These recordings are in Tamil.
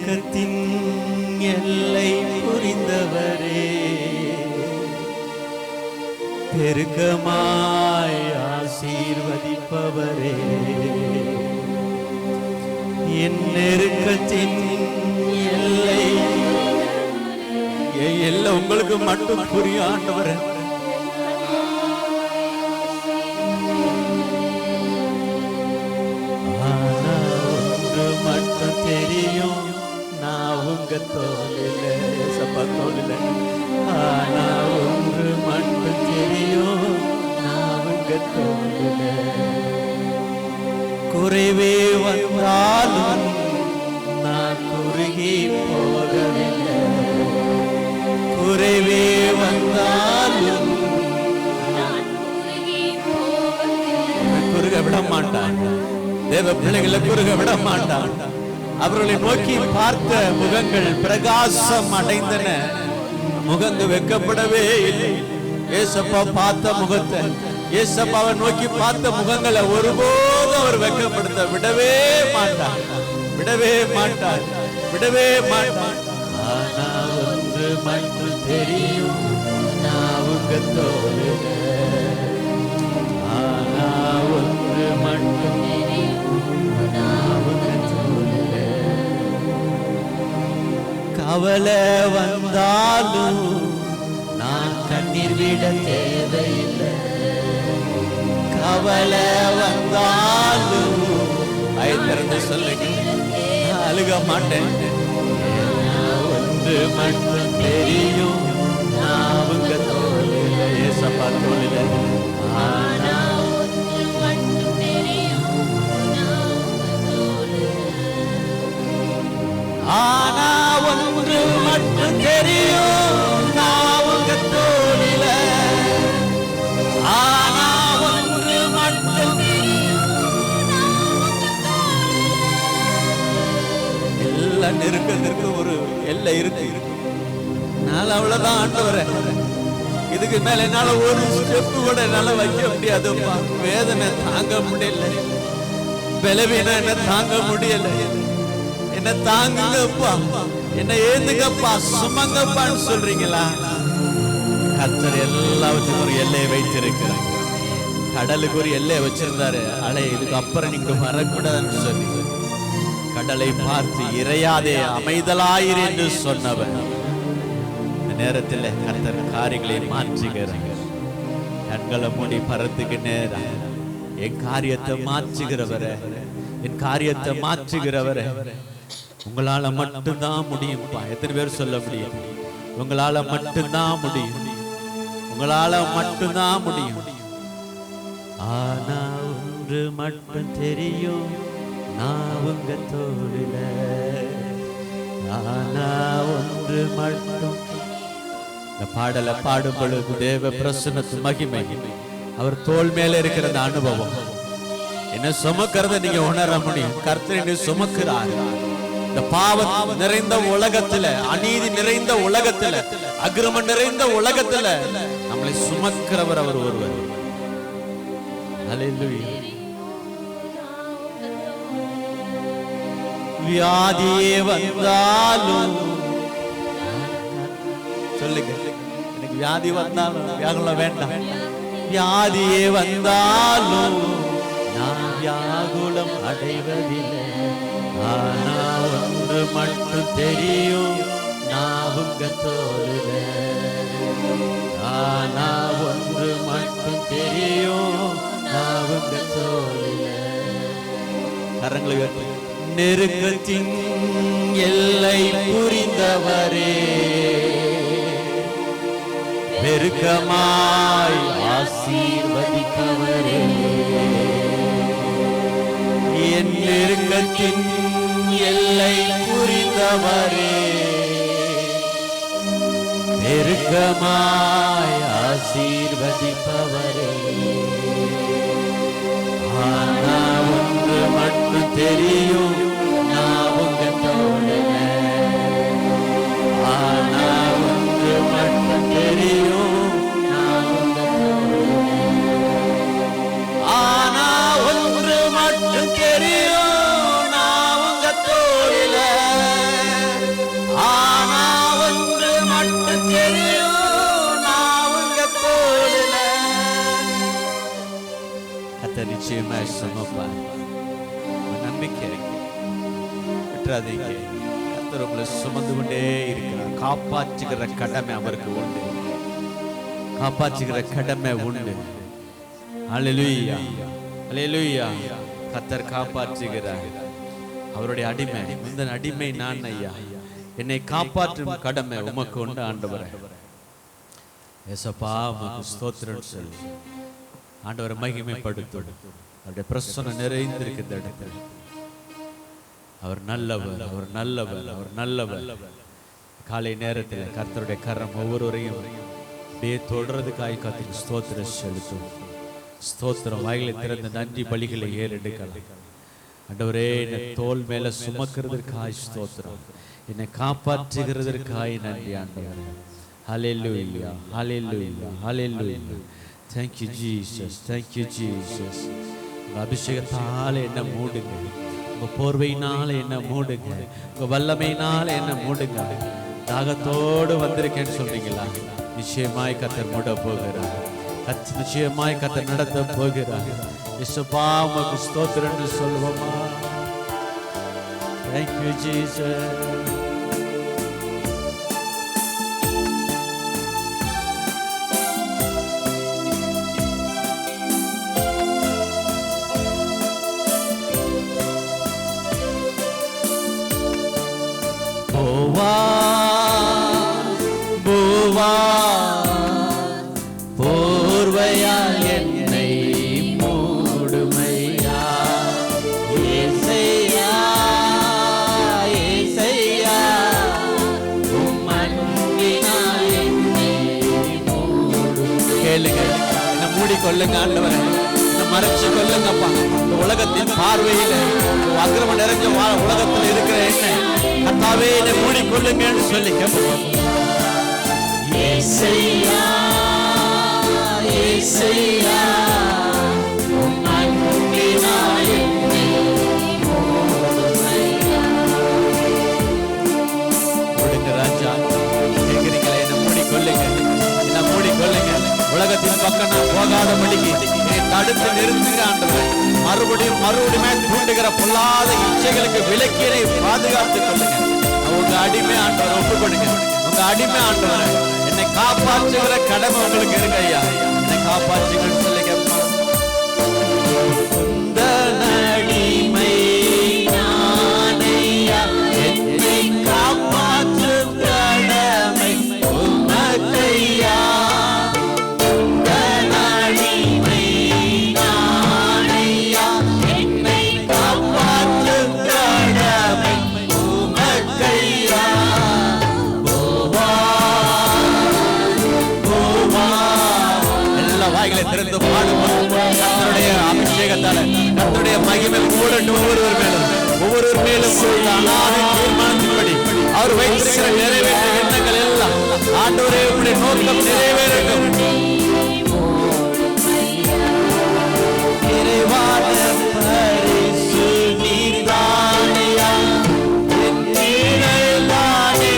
நெருக்கத்தின் எல்லை புரிந்தவரே, பெருக்கமாய் ஆசீர்வதிப்பவரே, என் நெருக்கத்தின் எல்லை எல்லாம் உங்களுக்கு மட்டும் புரியும் ஆண்டவரே. ஆனா ஒன்று மட்டும் தெரியும், நான் உங்க தோளில சப்பா தோளில. ஆனா ஒன்று மட்டும் தெரியும், நான் உங்க தோளில. குறைவே வந்தாலும் நான் குறுகி போகவில்லை, குறைவே வந்தாலும் குறுக விட மாட்டான். தேவ பிள்ளைகளை குறுக விட மாட்டான். அவர்களை நோக்கி பார்த்த முகங்கள் பிரகாசம் அடைந்தன, முகங்கள் வெக்கப்படவே இல்லை. ஏசப்பா பார்த்த முகத்தை, ஏசப்பாவை நோக்கி பார்த்த முகங்களை ஒருபோதும் அவர் வெக்கப்படுத்த விடவே மாட்டார், விடவே மாட்டார், விடவே மாட்டார். ஆனா ஒன்று மட்டும் தெரியும், நான் உங்க தோளில. ஆனா ஒன்று மட்டும் தெரியும், நான் உங்க தோளில. கவலை வந்தாலும் நான் கண்ணீர் விட தேவையில்லை, கவலை வந்தாலும் ஐந்து சொல்லுங்க, அழுக மாட்டேன். ஒன்று மட்டும் தெரியும், நான் உங்க தோளில, ஏசப்பா தோளில. ஆனா ஒன்று மட்டும் தெரியும், நான் உங்க தோளில. ஆனா ஒன்று மட்டும் தெரியும், நான் உங்க தோளில. ஆனா ஒன்று மட்டும் எல்லா நெருக்கத்திற்கு ஒரு எல்லை இருக்கு. நான் அவ்வளவுதான் ஆண்டவரே, இதுக்கு மேல என்னால ஒரு ஸ்டெப் கூட என்னால வைக்க முடியாது. வேதனை தாங்க முடியல, பலவீனம் என்ன தாங்க முடியல. என்ன தாங்குங்கப்பா, என்ன ஏந்துங்கப்பா, சுமங்கப்பான்னு சொல்றீங்களா? கர்த்தர் எல்லாவற்றுக்கும் ஒரு எல்லையை வைத்திருக்கிறார். கடலுக்கு ஒரு எல்லையை வச்சிருந்தாரு, அலை இதுக்கு அப்புறம் நீங்க வரக்கூடாதுன்னு சொல்லி கடலை பார்த்து இறையாதே அமைதலாயிரு என்று சொன்னவன். இந்த நேரத்தில் கர்த்தர் காரியங்களை மாற்றுகிறார். கண்களை மூடி பறந்துக்கு நேரம் என் காரியத்தை மாற்றுகிறவரை, என் காரியத்தை மாற்றுகிறவரை உங்களால மட்டும்தான் முடியும்பா. எத்தனை பேர் சொல்ல முடியும்? உங்களால மட்டும்தான் முடியும், உங்களால மட்டும்தான் முடியும். ஆனா ஒன்று மட்டும் தெரியும், நான் உங்க தோளில. ஆனா ஒன்று மட்டும். இந்த பாடலை பாடும் பொழுது தேவ பிரசன்னத்து மகிமை, அவர் தோள் மேல இருக்கிற அந்த அனுபவம் என்ன சுமக்கிறத நீங்க உணர முடியும். கர்த்தர் என்னை சுமக்கிறார். இந்த பாவம் நிறைந்த உலகத்துல, அநீதி நிறைந்த உலகத்துல, அக்கிரமம் நிறைந்த உலகத்துல நம்மளை சுமக்கிறவர் அவர் ஒருவர். ஹல்லேலூயா. வியாதியே வந்தாலும் சொல்லுங்க, எனக்கு வியாதி வந்தாலும் வியாகுலம் வேண்டாம். வியாதியே வந்தாலும் நான் வியாகுலம் அடைவதில்லை. ஆனா ஒன்று மட்டும் தெரியும், நான் உங்க தோளில. ஆனா ஒன்று மட்டும் தெரியும், நான் உங்க தோளில. கரங்களை உயர்த்தி. நெருக்கத்தின் எல்லை புரிந்தவரே, பெருக்கமாய் ஆசீர்வதிப்பவரே, என் நெருக்கத்தின் எல்லை புரிந்தவரே, பெருக்கமாய் ஆசீர்வதிப்பவரே. ஆனா ஒன்று மட்டும் தெரியும், நான் உங்க தோளில. ஆனா ஒன்று மட்டும் தெரியும், நான் உங்க தோளில. ஆனா ஒன்று மட்டும் தெரியும், நான் உங்க தோளில. நிச்சயமா சுமப்பார். நம்பிக்கை விட்டுறாதீங்க. கர்த்தர் உங்களை சுமந்து கொண்டே இருக்கிறார். காப்பாற்றுகிற கடமை அவருக்கு உண்டு. காப்பாற்றுகிற கடமை உண்டு. அல்லேலூயா, அல்லேலூயா. கர்த்தர் காப்பாற்றுகிறார். அவருடைய அடிமை, முந்தன் அடிமை நான் ஐயா. என்னை காப்பாற்றும் கடமை உமக்கு உண்டு ஆண்டவரே. ஏசப்பா உமக்கு ஸ்தோத்திரம் சொல்லி ஆண்டவரை மகிமைப்படுத்தும். அவருடைய பிரசன்னம் நிறைந்திருக்கு இந்த இடத்துல. அவர் நல்லவர், அவர் நல்லவர், அவர் நல்லவர். காலை நேரத்தில் கர்த்தருடைய கரம் ஒவ்வொருவரையும் அப்படியே தொடர்றதுக்காய் காத்துக்கு ஸ்தோத்திரம் செலுத்தும். ஸ்தோத்திரம். வாயிலை திறந்த நன்றி பலிகளை ஏறெடுக்கலாம். ஆண்டவரே, என்னை தோல் மேல சுமக்கிறதற்காய் ஸ்தோத்திரம். என்னை காப்பாற்றுகிறதற்காய் நன்றி ஆண்டவரே. ஹல்லேலூயா, ஹல்லேலூயா, ஹல்லேலூயா. Thank you Jesus, thank you Jesus. உங்க அபிஷேகத்தால என்ன மூடுங்க, உங்க போர்வையினால என்ன மூடுங்க, உங்க வல்லமையினால என்ன மூடுங்க. தாகத்தோடு வந்திருக்கேன்னு சொல்றீங்களா? நிச்சயமாய் கர்த்தர் மூட போகிறார். நிச்சயமாய் கர்த்தர் நடத்த போகிறார். இயேசுப்பா உமக்கு ஸ்தோத்திரம் சொல்லுவோமா? Thank you Jesus. போர்வையால் என்னை மூடுமையா ஏசையா, ஏசையா. உம் அன்பினால் என்னை மூடும். கேளுங்க, என்ன மூடிக்கொள்ளுங்க ஆண்டவரே, என்ன மறைச்சு கொள்ளுங்கப்பா. இந்த உலகத்தின் பார்வையில அக்கிரம நிறைஞ்ச உலகத்தில் இருக்கிற என்ன கர்த்தாவே என்னை மூடிக்கொள்ளுங்கன்னு சொல்லி கேட்போம். ஏசையா, ஏசையா. உம் அன்பினால் என்னை மூடுமையா. மூடுங்க ராஜா. கேட்கிறீங்களா? என்ன மூடிக்கொள்ளுங்க, என்ன மூடிக்கொள்ளுங்க. உலகத்தின் பக்கம் நான் போகாதபடிக்கு என்னை தடுத்து நிறுத்துகிற ஆண்டவரே, மறுபடியும் தூண்டுகிற பொல்லாத இச்சைகளுக்கு விலக்கினை பாதுகாத்துக் கொள்ளுங்க. உங்க அடிமை ஆண்டவரை ஒப்புக் கொடுங்க. உங்க அடிமை ஆண்டவரை என்னை காப்பாற்றுகிற கடமை உங்களுக்கு இருக்கு ஐயா. என்னை காப்பாற்றுங்கன்னு சொல்லி கேட்பான். இந்த அடிமை நானையா, என்னை காப்பாற்றும் கடமை உமக்கையா. திறந்து பாடுவோம். கர்த்தருடைய அபிஷேகத்தால கர்த்தருடைய மகிமை கூடட்டும் ஒவ்வொருவர் மேலும் அனாதி தீர்மானத்தின்படி அவர் வைத்திருக்கிற நிறைவேற்ற எண்ணங்கள் எல்லாம் ஆண்டவரே உம்முடைய நோக்கம் நிறைவேறட்டும். நிறைவான பரிசு நீர்தானையா, என் நீரல்தானே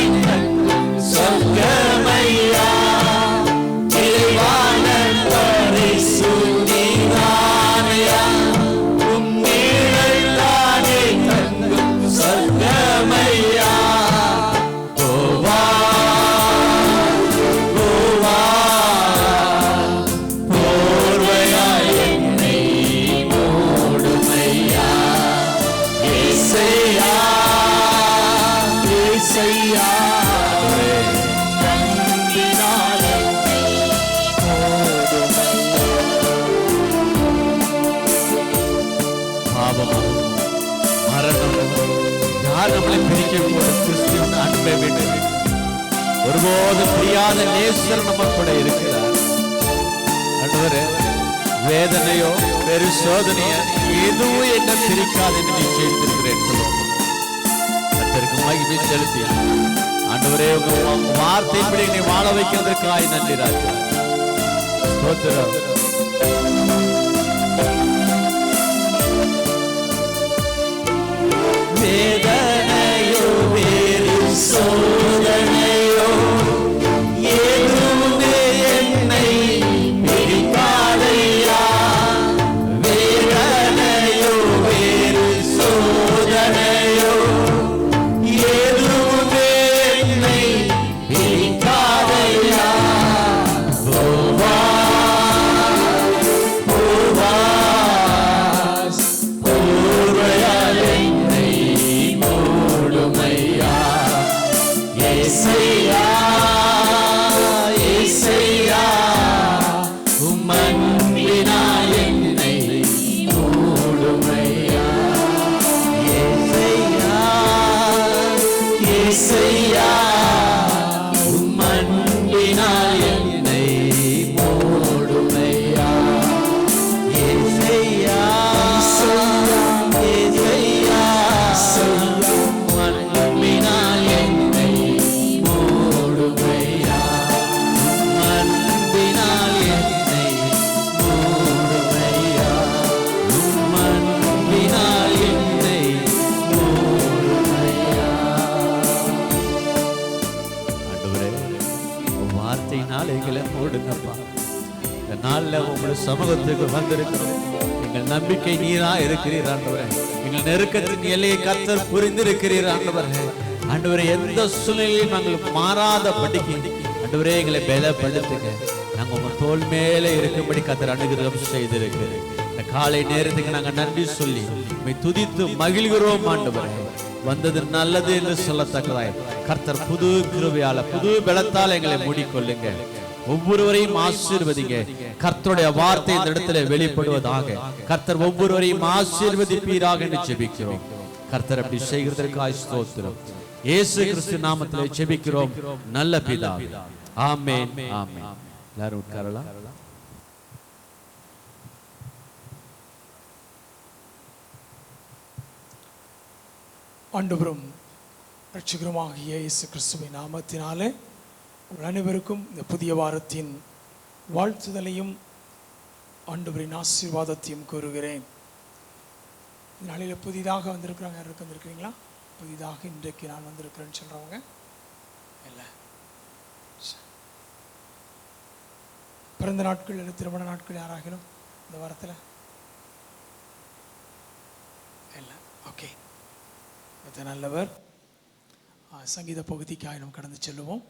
சொர்க்கமையா. நிறைவான பரிசு நீர்தானையா, உம் நீரல்தானே தங்கும் சொர்க்கமையா. கோவா கோவா போர்வையாய் என்னை மூடுமையா. ஏசையா, ஏசையா. யார் நம்மளை பிரிக்கும் போது கிறிஸ்துவின் அன்பை விட்டு ஒருபோதும் பிரியாத நேசர் நம்ம கூட இருக்கிறார். ஆண்டவரே, வேதனையோ வேறு சோதனையோ எதுவும் என்ன பிரிக்காது என்று நிச்சயித்திருக்கிறேன் சொல்லுவோம். கர்த்தருக்கு மகிமை செலுத்தி ஆண்டவரே உங்க வார்த்தைப்படி நீ வாழ வைக்கிறதுக்காய் நன்றி ராஜா. ஸ்தோத்திரம். வேதனையோ வேறு சோதனையோ எதுவுமே என்னை பிரிக்காதையா. வேற எங்களை மூடுங்கப்பா. இந்த நாள்ல உங்களுடைய சமூகத்துக்கு வந்திருக்கிறோம். எங்கள் நம்பிக்கை நீரா இருக்கிறீர் ஆண்டவரே. எங்கள் நெருக்கத்தின் எல்லையை கர்த்தர் புரிந்திருக்கிறீர் ஆண்டவரே. ஆண்டவரே, எந்த சூழ்நிலையும் நாங்கள் மாறாத படிக்கு ஆண்டவரே எங்களை பலப்படுத்துங்க. நாங்கள் உங்க தோல் மேலே இருக்கும்படி கர்த்தர் அனுகிரகம் செய்திருக்கிறேன். இந்த காலை நேரத்துக்கு நாங்கள் நன்றி சொல்லி துதித்து மகிழ்கிறோம் ஆண்டவரே. வந்தது நல்லது என்று சொல்லத்தக்கதாய் கர்த்தர் புது கிருபையால புது பலத்தால் எங்களை மூடிக்கொள்ளுங்க. ஒவ்வொருவரையும் ஆசீர்வதிங்க. கர்த்தருடைய வார்த்தை இந்த இடத்துல வெளிப்படுவதாக. கர்த்தர் ஒவ்வொருவரையும் ஆசீர்வதிப்பீராக என்று ஜெபிக்கிறோம். கர்த்தர் அப்படி செய்கிறதற்காக ஸ்தோத்திரம். இயேசு கிறிஸ்து நாமத்திலே ஜெபிக்கிறோம் நல்ல பிதாவே. ஆமென், ஆமென். எல்லாரும் உட்காரலாம். ஆண்டவரும் இரட்சகருமாகிய இயேசு கிறிஸ்துவின் நாமத்தினாலே உங்கள் அனைவருக்கும் இந்த புதிய வாரத்தின் வாழ்த்துதலையும் ஆண்டவரின் ஆசீர்வாதத்தையும் கூறுகிறேன். இந்த நாளில் புதிதாக வந்திருக்கிறாங்க. யாருக்கு வந்திருக்கிறீங்களா? புதிதாக இன்றைக்கு நான் வந்திருக்கிறேன்னு சொல்கிறவங்க இல்லை. பிறந்த நாட்கள் இல்லை திருமண நாட்கள் யாராகிலும் இந்த வாரத்தில் இல்லை. ஓகே, நல்லவர். சங்கீத பகுதிக்கு ஆயிரம் கடந்து செல்லுவோம்.